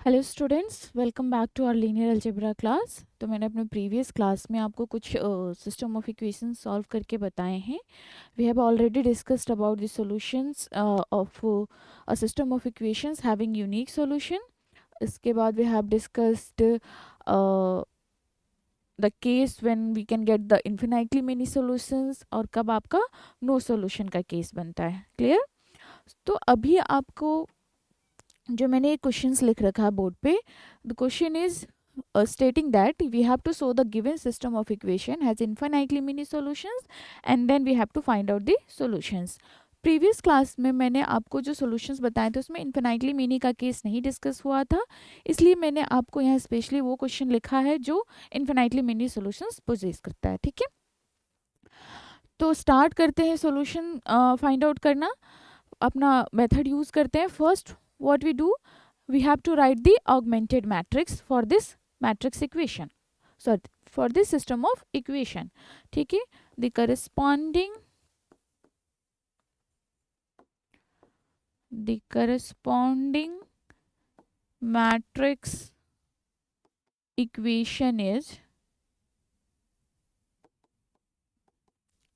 Hello students, welcome back to our linear algebra class. तो मैंने अपने प्रीवियस क्लास में आपको कुछ सिस्टम ऑफ इक्वेशंस सॉल्व करके बताए हैं। We have already discussed about the solutions of a system of equations having unique solution. इसके बाद we have discussed the case when we can get the infinitely many solutions, और कब आपका no solution का case बनता है। Clear? तो अभी आपको जो मैंने ये क्वेश्चंस लिख रखा है बोर्ड पे, the question is stating that we have to show the given system of equation has infinitely many solutions and then we have to find out the solutions. Previous class में मैंने आपको जो solutions बताए थे उसमें infinitely many का case नहीं discuss हुआ था, इसलिए मैंने आपको यहाँ स्पेशली वो क्वेश्चन लिखा है जो इन्फिनाइटली मेनी सॉल्यूशंस पोजेस करता है। ठीक है, तो स्टार्ट करते हैं सॉल्यूशन फाइंड आउट करना। अपना मेथड यूज करते हैं। First what we do, we have to write the augmented matrix for this matrix equation, so for this system of equation. ठीक है, the corresponding matrix equation is,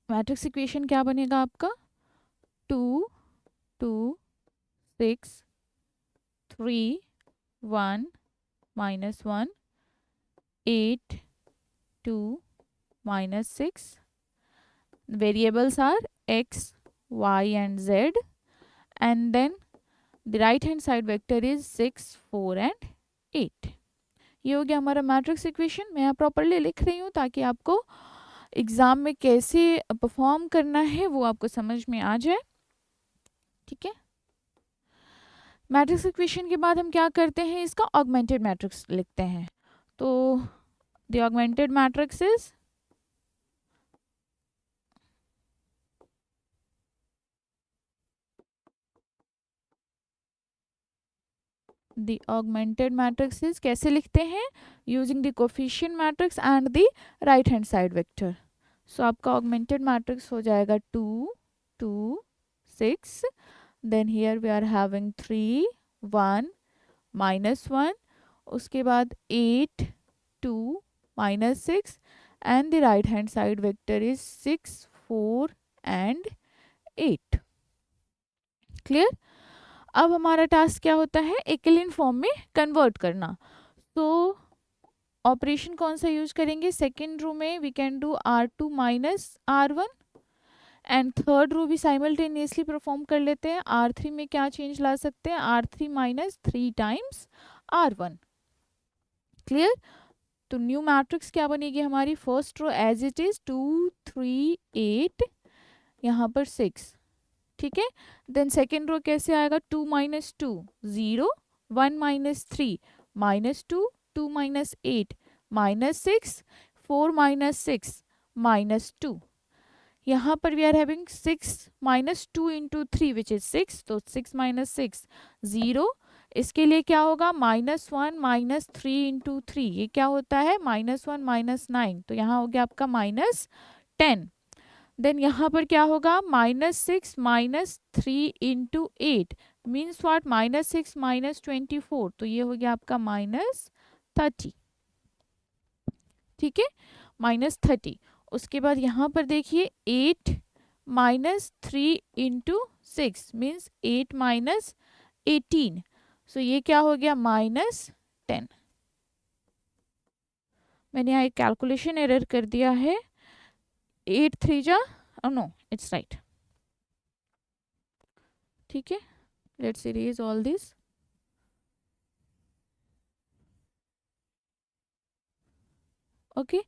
matrix equation क्या बनेगा आपका 2 2 6 3 1 minus 1 8 2 minus 6. Variables are x, y and z, and then the right hand side vector is 6 4 and 8. ये हो गया हमारा matrix equation. मैं यहाँ प्रॉपरली लिख रही हूँ ताकि आपको एग्जाम में कैसे परफॉर्म करना है वो आपको समझ में आ जाए। ठीक है, मैट्रिक्स इक्वेशन के बाद हम क्या करते हैं, इसका ऑगमेंटेड मैट्रिक्स लिखते हैं। तो द ऑगमेंटेड मैट्रिक्स इज कैसे लिखते हैं, using the coefficient matrix and the right hand side vector. So आपका ऑगमेंटेड मैट्रिक्स हो जाएगा 2 2 6, then here we are having 3 1 -1, उसके बाद 8 2 -6, and the right hand side vector is 6 4 and 8। Clear? अब हमारा टास्क क्या होता है, एक्लिन फॉर्म में कन्वर्ट करना। तो ऑपरेशन कौन सा यूज करेंगे, सेकेंड रो में we can do R2 minus R1, and third row भी साइमल्टेनियसली परफॉर्म कर लेते हैं। R3 में क्या चेंज ला सकते हैं, R3 minus 3 times R1। Clear? तो न्यू मैट्रिक्स क्या बनेगी हमारी, first row as it is 2 3 8, यहाँ पर 6। ठीक है, देन सेकेंड रो कैसे आएगा, 2 माइनस 2 0, 1 माइनस 3 -2, 2 माइनस 8 -6, 4 माइनस 6 -2। यहाँ पर we are having 6 minus 2 into 3 which is 6, तो 6 माइनस 6 0। इसके लिए क्या होगा, -1 माइनस 3 इंटू 3, ये क्या होता है -1 -9, तो यहाँ हो गया आपका -10। देन यहाँ पर क्या होगा, -6 minus 3 into 8 means what, -6 minus 24, तो ये हो गया आपका -30। ठीक है, -30। उसके बाद यहाँ पर देखिए 8 माइनस 3 इंटू 6 मीन्स 8 माइनस 18, सो ये क्या हो गया -10। मैंने यहाँ एक कैलकुलेशन एरर कर दिया है, 8 3 जा, नो इट्स राइट। ठीक है, let's erase all this. Okay,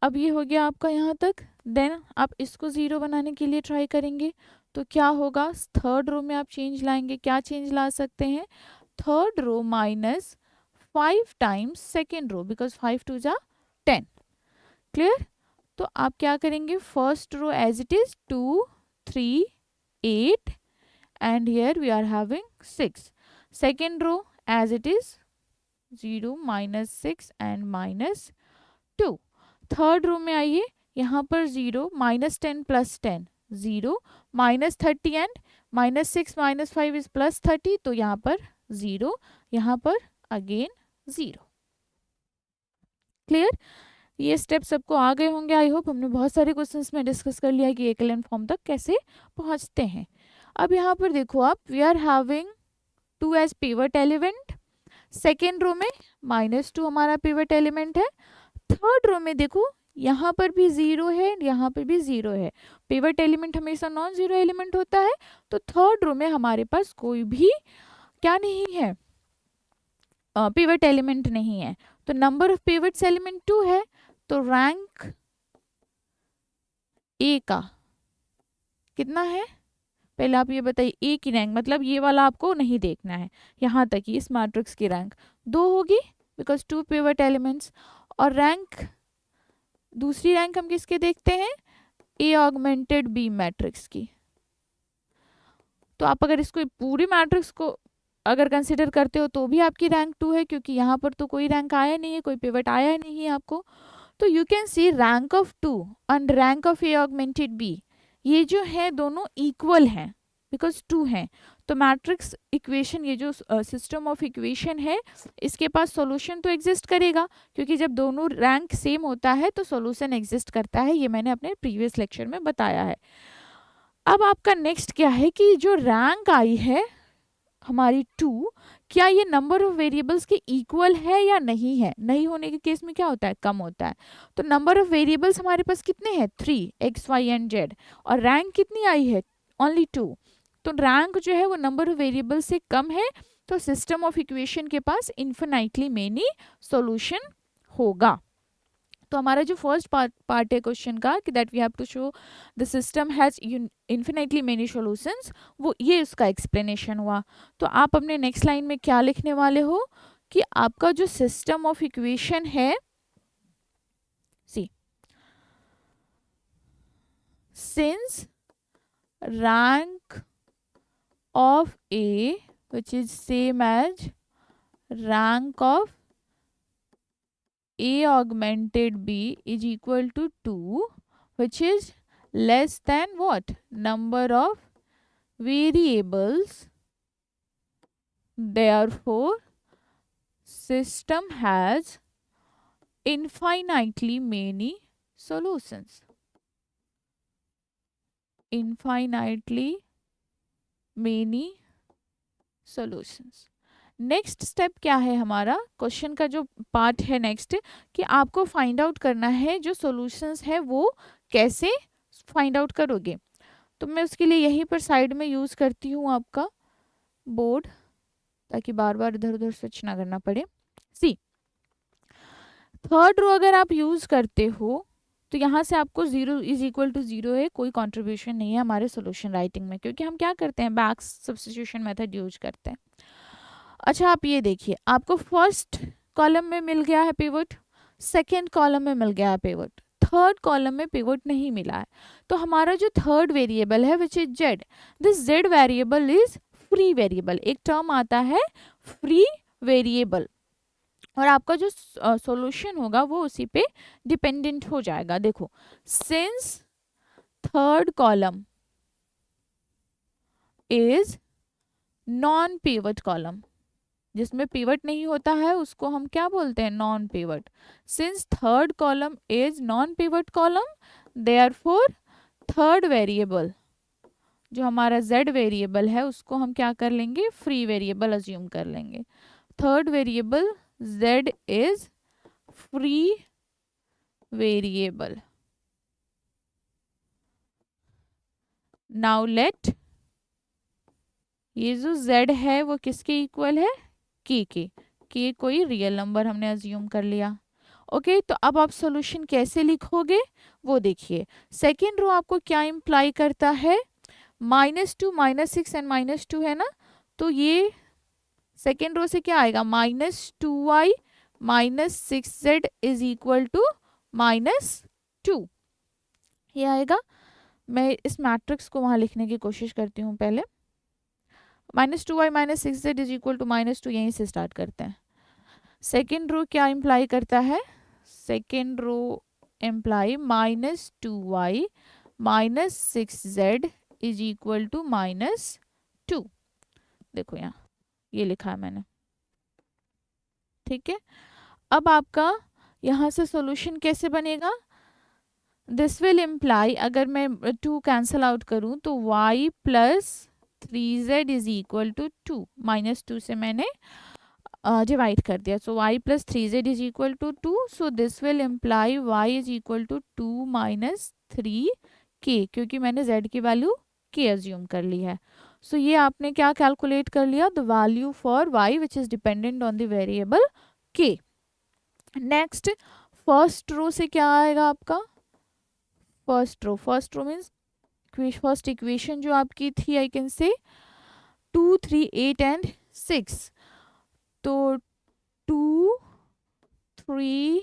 अब ये हो गया आपका यहाँ तक। देन आप इसको 0 बनाने के लिए ट्राई करेंगे तो क्या होगा, थर्ड रो में आप चेंज लाएंगे। क्या चेंज ला सकते हैं, third row minus 5 times second row, because 5 2 जा 10। क्लियर? तो आप क्या करेंगे, first row as it is 2 3 8, and here we are having 6. Second row as it is 0 -6 and -2. Third row में आइए, यहाँ पर 0 -10 + 10 0, -30 एंड -6 -5 इज +30, तो यहाँ पर 0, यहाँ पर अगेन 0। क्लियर? ये स्टेप सबको आ गए होंगे आई होप। हमने बहुत सारे क्वेश्चंस में डिस्कस कर लिया कि एकलन फॉर्म तक कैसे पहुंचते हैं। अब यहाँ पर देखो आप, we are having 2 as pivot element, second row में -2 हमारा पिवट एलिमेंट है, थर्ड रो में देखो यहाँ पर भी 0 है, यहाँ पर भी 0 है। पिवट एलिमेंट हमेशा नॉन जीरो एलिमेंट होता है, तो थर्ड रो में हमारे पास कोई भी क्या नहीं है, पिवट एलिमेंट नहीं है। तो नंबर ऑफ पिवट्स एलिमेंट 2 है, तो रैंक ए का कितना है? पहले आप ये बताइए, ए की रैंक मतलब ये वाला आपको नहीं देखना है, यहाँ तक ही इस मैट्रिक्स की रैंक 2 होगी बिकॉज 2 पिवट एलिमेंट्स। और रैंक, दूसरी रैंक हम किसके देखते हैं? ए ऑगमेंटेड बी मैट्रिक्स की। तो आप अगर इसको पूरी मैट्रिक्स को अगर कंसिडर करते हो तो भी आपकी रैंक 2 है, क्योंकि यहाँ पर तो कोई रैंक आया नहीं है, कोई पिवट आया नहीं है आपको। तो you can see rank of 2 and rank of A augmented B, ये जो है दोनों इक्वल हैं बिकॉज 2 हैं। तो मैट्रिक्स इक्वेशन, ये जो सिस्टम ऑफ इक्वेशन है, इसके पास सॉल्यूशन तो एग्जिस्ट करेगा, क्योंकि जब दोनों रैंक सेम होता है तो सॉल्यूशन एग्जिस्ट करता है। ये मैंने अपने प्रीवियस लेक्चर में बताया है। अब आपका नेक्स्ट क्या है कि जो रैंक आई है हमारी 2, क्या ये नंबर ऑफ वेरिएबल्स के इक्वल है या नहीं है? नहीं होने के केस में क्या होता है? कम होता है। तो नंबर ऑफ वेरिएबल्स हमारे पास कितने हैं? 3 x y एंड z, और रैंक कितनी आई है? ओनली 2। तो रैंक जो है वो नंबर ऑफ वेरिएबल्स से कम है, तो सिस्टम ऑफ इक्वेशन के पास इन्फिनाइटली मेनी सॉल्यूशन होगा। तो हमारा जो फर्स्ट पार्ट है क्वेश्चन का कि that we have to show the system has infinitely many solutions, वो ये उसका एक्सप्लेनेशन हुआ। तो आप अपने नेक्स्ट लाइन में क्या लिखने वाले हो कि आपका जो सिस्टम ऑफ इक्वेशन है, see since rank of A which is same as rank of A augmented B is equal to 2, which is less than what? Number of variables. Therefore, system has infinitely many solutions. Infinitely many solutions. Next step क्या है हमारा? Question का जो part है next, कि आपको find out करना है जो सॉल्यूशंस है वो कैसे फाइंड आउट करोगे। तो मैं उसके लिए यहीं पर साइड में यूज़ करती हूँ आपका बोर्ड, ताकि बार बार इधर उधर स्विच ना करना पड़े। सी, थर्ड रो अगर आप यूज़ करते हो तो यहाँ से आपको 0 इज इक्वल टू 0 है, कोई कॉन्ट्रीब्यूशन नहीं है हमारे सोल्यूशन राइटिंग में, क्योंकि हम क्या करते हैं? बैक सब्स्टिट्यूशन मेथड यूज करते हैं। अच्छा, आप ये देखिए, आपको फर्स्ट कॉलम में मिल गया है पिवट, सेकेंड कॉलम में मिल गया है पिवट, थर्ड कॉलम में पिवट नहीं मिला है। तो हमारा जो थर्ड वेरिएबल है which is Z, this Z variable is free variable. एक टर्म आता है फ्री वेरिएबल, और आपका जो सॉल्यूशन होगा वो उसी पे डिपेंडेंट हो जाएगा। देखो, since third column is non pivot column, जिसमें पिवट नहीं होता है उसको हम क्या बोलते हैं? Non pivot. Since third column is non pivot column, therefore third variable जो हमारा z वेरिएबल है उसको हम क्या कर लेंगे? फ्री वेरिएबल अज्यूम कर लेंगे। Third variable z is free variable. Now let, ये जो z है वो किसके इक्वल है? के कोई रियल नंबर हमने अज्यूम कर लिया। ओके, तो अब आप सॉल्यूशन कैसे लिखोगे वो देखिए। सेकेंड रो आपको क्या इम्प्लाई करता है? -2 -6 एंड -2 है ना, तो ये सेकेंड रो से क्या आएगा? -2y -6z is equal to -2, ये आएगा। मैं इस मैट्रिक्स को वहां लिखने की कोशिश करती हूँ पहले। -2y -6z is equal to -2, यहीं से स्टार्ट करते हैं। सेकेंड रो क्या इम्प्लाई करता है? Second row imply -2y -6z is equal to -2। देखो यहाँ ये लिखा है मैंने। ठीक है, अब आपका यहाँ से सॉल्यूशन कैसे बनेगा, दिस विल इम्प्लाई, अगर मैं 2 कैंसल आउट करूँ तो y plus 3z is equal to 2, -2 से मैंने डिवाइड कर दिया, so y plus 3z is equal to 2, so this will imply y is equal to 2 minus 3k, क्योंकि मैंने z की वैल्यू k अज्यूम कर ली है। सो ये आपने क्या कैलकुलेट कर लिया, the value for y which is dependent on the variable k। Next first row से क्या आएगा आपका, first row means first equation जो आपकी थी, आई कैन से 2, 3, 8 एंड 6, तो 2, 3,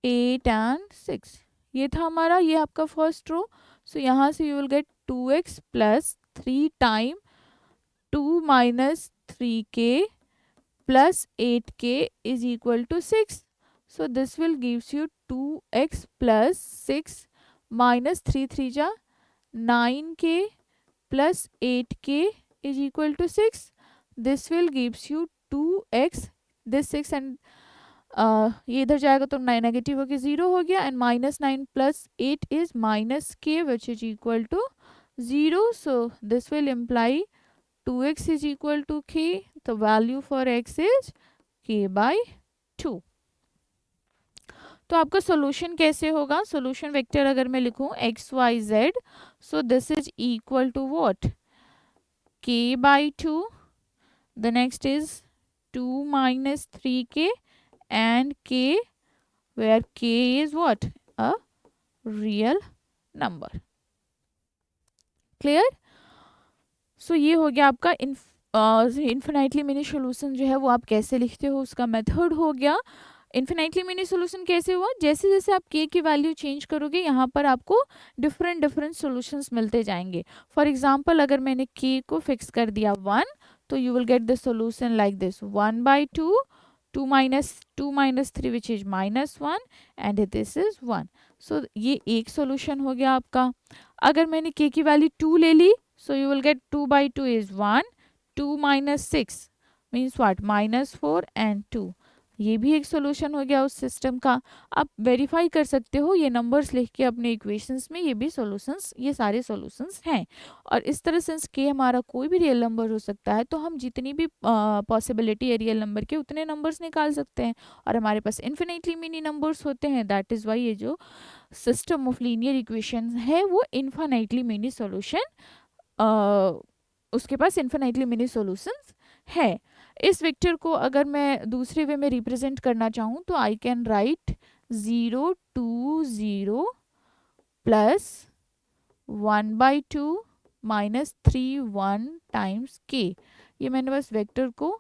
8 एंड 6 ये था हमारा, ये आपका फर्स्ट रो। सो यहाँ से you will get 2x plus 3 time 2 minus 3k plus 8k is equal to 6, so this will gives you 2x plus 6 minus 3 3 जा 9k plus 8k is equal to 6, this will gives you 2x, this 6 and ये इधर जाएगा तो negative होके 0 हो गया, and minus 9 plus 8 is minus k which is equal to 0, so this will imply 2x is equal to k, the value for x is k by 2। तो आपका solution कैसे होगा, सॉल्यूशन वेक्टर अगर मैं लिखूं x y z, so this is equal to what, k by 2, the next is 2 minus 3k and k, where k is what, a real number। Clear, so ये हो गया आपका इन्फिनाइटली मिनी सॉल्यूशन जो है वो आप कैसे लिखते हो उसका मेथड हो गया। इन्फिनाइटली मिनी सॉल्यूशन कैसे हुआ, जैसे जैसे आप k की वैल्यू चेंज करोगे यहाँ पर आपको डिफरेंट सॉल्यूशंस मिलते जाएंगे। फॉर एग्जांपल अगर मैंने k को फिक्स कर दिया 1, तो you will get the solution like this, 1/2, 2 minus 3 which is -1 and this is 1। सो ये एक सॉल्यूशन हो गया आपका। अगर मैंने k की वैल्यू 2 ले ली, so you will get 2/2 is 1, 2 minus 6 means what, -4 and 2, ये भी एक सॉल्यूशन हो गया उस सिस्टम का। आप वेरीफाई कर सकते हो ये नंबर्स लिख के अपने इक्वेशंस में, ये भी सॉल्यूशंस, ये सारे सॉल्यूशंस हैं। और इस तरह सिंस के हमारा कोई भी रियल नंबर हो सकता है, तो हम जितनी भी पॉसिबिलिटी है रियल नंबर के उतने नंबर्स निकाल सकते हैं, और हमारे पास इन्फिनिटली मिनी नंबर्स होते हैं। दैट इज़ वाई ये जो सिस्टम ऑफ लीनियर इक्वेशन है वो इन्फिनिटली मिनी सॉल्यूशन, उसके पास इन्फिनिटली मिनी सॉल्यूशंस है। इस वेक्टर को अगर मैं दूसरे वे में रिप्रेजेंट करना चाहूँ तो I can write 0 2 0 plus 1/2 minus 3 1 times k, ये मैंने बस वेक्टर को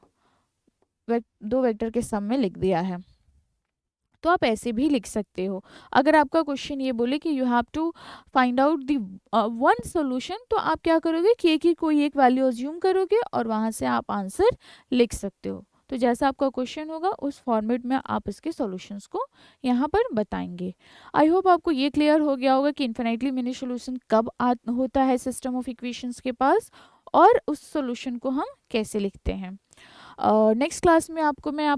दो वेक्टर के सम में लिख दिया है। तो आप ऐसे भी लिख सकते हो। अगर आपका क्वेश्चन ये बोले कि you have to find out the one solution, तो आप क्या करोगे, k की कोई एक वैल्यू अज्यूम करोगे और वहाँ से आप आंसर लिख सकते हो। तो जैसा आपका क्वेश्चन होगा उस फॉर्मेट में आप इसके सॉल्यूशंस को यहाँ पर बताएंगे। आई होप आपको ये क्लियर हो गया होगा कि इन्फिनिटली मिनी सॉल्यूशन कब होता है सिस्टम ऑफ इक्वेशंस के पास, और उस सॉल्यूशन को हम कैसे लिखते हैं। नेक्स्ट क्लास में आपको मैं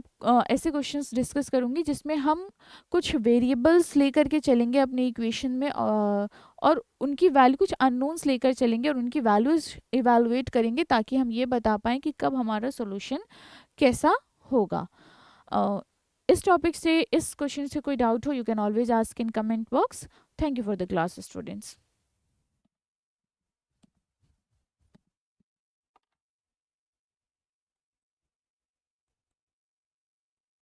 ऐसे क्वेश्चंस डिस्कस करूंगी जिसमें हम कुछ वेरिएबल्स लेकर के चलेंगे अपने इक्वेशन में, और उनकी वैल्यू, कुछ अननोन्स लेकर चलेंगे और उनकी वैल्यूज इवैल्यूएट करेंगे, ताकि हम ये बता पाएँ कि कब हमारा सॉल्यूशन कैसा होगा। इस टॉपिक से, इस क्वेश्चन से कोई डाउट हो, you can always ask in comment box. Thank you for the class students.